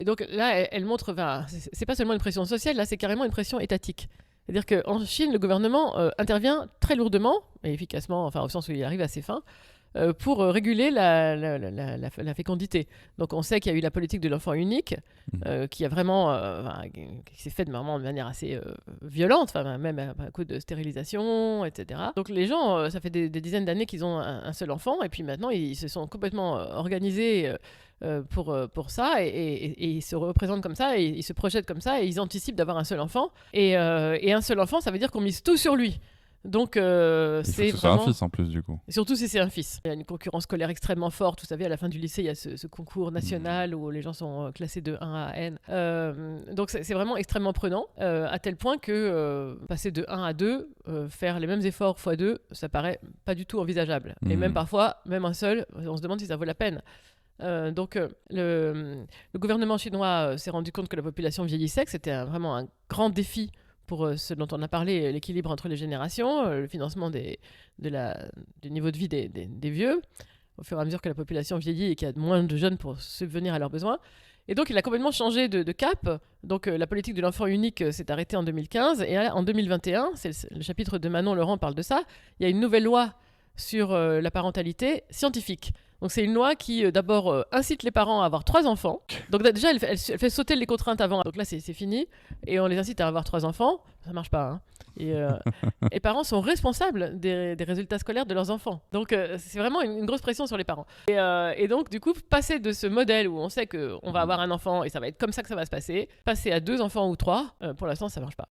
Et donc là, elle montre, enfin, c'est pas seulement une pression sociale, là, c'est carrément une pression étatique. C'est-à-dire qu'en Chine, le gouvernement intervient très lourdement et efficacement, enfin au sens où il arrive à ses fins, pour réguler la fécondité. Donc on sait qu'il y a eu la politique de l'enfant unique, qui a vraiment, qui s'est faite vraiment de manière assez violente, même à coup de stérilisation, etc. Donc les gens, ça fait des dizaines d'années qu'ils ont un seul enfant, et puis maintenant ils se sont complètement organisés pour ça, et ils se représentent comme ça, et ils se projettent comme ça, et ils anticipent d'avoir un seul enfant. Et un seul enfant, ça veut dire qu'on mise tout sur lui. Donc Il faut c'est que ce soit un vraiment... fils en plus, du coup. Surtout si c'est un fils. Il y a une concurrence scolaire extrêmement forte. Vous savez, à la fin du lycée, il y a ce concours national où les gens sont classés de 1 à N. Donc c'est vraiment extrêmement prenant, à tel point que passer de 1 à 2, faire les mêmes efforts fois 2, ça paraît pas du tout envisageable. Et même parfois, même un seul, on se demande si ça vaut la peine. Donc le gouvernement chinois s'est rendu compte que la population vieillissait, que c'était vraiment un grand défi pour ce dont on a parlé, l'équilibre entre les générations, le financement du niveau de vie des vieux, au fur et à mesure que la population vieillit et qu'il y a moins de jeunes pour subvenir à leurs besoins. Et donc il a complètement changé de cap. Donc la politique de l'enfant unique s'est arrêtée en 2015, et là, en 2021, c'est le chapitre de Manon Laurent parle de ça, il y a une nouvelle loi sur la parentalité scientifique. Donc c'est une loi qui d'abord incite les parents à avoir 3 enfants. Donc déjà elle fait sauter les contraintes avant. Donc là c'est fini, et on les incite à avoir 3 enfants. Ça marche pas, hein. Et les parents sont responsables des résultats scolaires de leurs enfants. Donc c'est vraiment une grosse pression sur les parents. Et donc du coup, passer de ce modèle où on sait qu'on va avoir un enfant et ça va être comme ça que ça va se passer, passer à 2 enfants ou 3, pour l'instant ça marche pas.